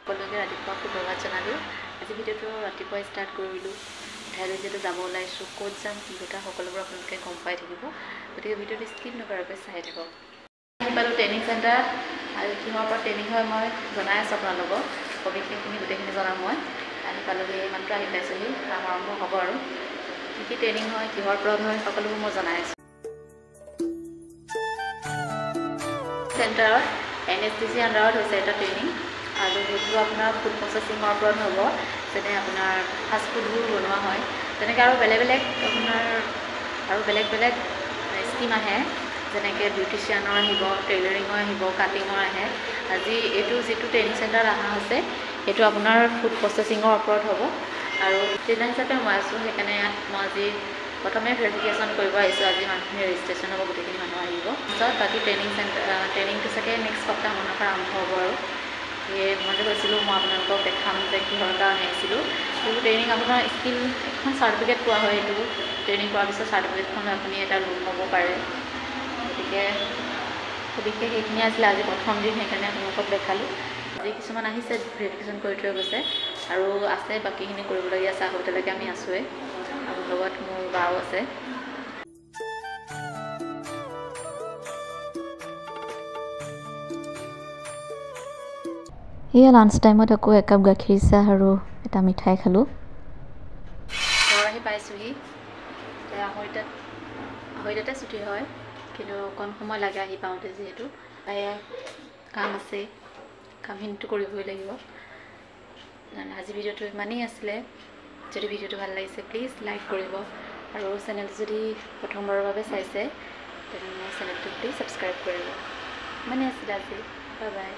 সকলোকে ৰাতিপুৱা সুপ্ৰভাত জনালোঁ। আজি ভিডিঅ'টো ৰাতিপুৱা ষ্টাৰ্ট কৰিলোঁ। ঠাইলৈ যিহেতু যাব ওলাইছোঁ, ক'ত যাম কি কথা সকলোবোৰ আপোনালোকে গম পাই থাকিব, গতিকে ভিডিঅ'টো স্কিপ নকৰাকৈ চাই থাকক। আহি পালোঁ ট্ৰেইনিং চেণ্টাৰ, আৰু কিহৰ পৰা ট্ৰেইনিং হয় মই জনাই আছোঁ আপোনালোকক, সবিশেষখিনি গোটেইখিনি জনাম মই। আহি পালোঁহি, এইমাত্ৰ আহি পাইছোঁহি, কাম আৰম্ভ হ'ব আৰু কি ট্ৰেইনিং হয়, কিহৰ ওপৰত হয়, সকলোবোৰ মই জনাই আছোঁ। চেণ্টাৰত NSTC আণ্ডাৰত হৈছে এটা ট্ৰেইনিং, আৰু সেইটো আপোনাৰ ফুড প্ৰচেছিঙৰ ওপৰত হ'ব। যেনে আপোনাৰ ফাষ্ট ফুডবোৰ বনোৱা হয়, তেনেকৈ আৰু বেলেগ বেলেগ স্কিম আহে, যেনেকৈ বিউটিচিয়ানৰ আহিব, টেইলাৰিঙৰ আহিব, কাটিঙৰ আহে। আজি এইটো যিটো ট্ৰেইনিং চেণ্টাৰত অহা হৈছে সেইটো আপোনাৰ ফুড প্ৰচেছিঙৰ ওপৰত হ'ব। আৰু ট্ৰেইনাৰ হিচাপে মই আছোঁ, সেইকাৰণে মই আজি প্ৰথমে ভেৰিফিকেশ্যন কৰিব আহিছোঁ। আজি মানুহখিনি ৰেজিষ্ট্ৰেশ্যন হ'ব, গোটেইখিনি মানুহ আহিব। পিছত বাকী ট্ৰেইনিংটো চাগে নেক্সট সপ্তাহমানৰ পৰা আৰম্ভ হ'ব। আৰু সেয়ে মই যে কৈছিলোঁ মই আপোনালোকক দেখাম যে কিহৰ কাৰণে আহিছিলোঁ। এইটো ট্ৰেইনিং আপোনাৰ স্কিল এখন চাৰ্টিফিকেট পোৱা হয়। এইটো ট্ৰেইনিং কৰাৰ পিছত চাৰ্টিফিকেটখন আপুনি এটা লোন ল'ব পাৰে। গতিকে বিশেষ সেইখিনি আছিলে আজি প্ৰথম দিন, সেইকাৰণে আপোনালোকক দেখালোঁ। আজি কিছুমান আহিছে ভেৰিফিকেশ্যন কৰি থৈ গৈছে, আৰু আছে বাকীখিনি কৰিবলগীয়া আছে। আগতেলৈকে আমি আছোঁৱেই, আৰু লগত মোৰ বাও আছে। সেয়া লাঞ্চ টাইমত আকৌ একাপ গাখীৰ চাহ আৰু এটা মিঠাই খালোঁ। ঘৰ আহি পাইছোঁহি, আঢ়ৈটাতে ছুটি হয়, কিন্তু অকণ সময় লাগে আহি পাওঁতে, যিহেতু কাম আছে, কামখিনিতো কৰিবই লাগিব। আজি ভিডিঅ'টো ইমানেই আছিলে। যদি ভিডিঅ'টো ভাল লাগিছে প্লিজ লাইক কৰিব, আৰু চেনেলটো যদি প্ৰথমবাৰৰ বাবে চাইছে তেনেহ'লে চেনেলটো প্লিজ ছাবস্ক্ৰাইব কৰিব। ইমানেই আছিলে আজি, বাই বাই।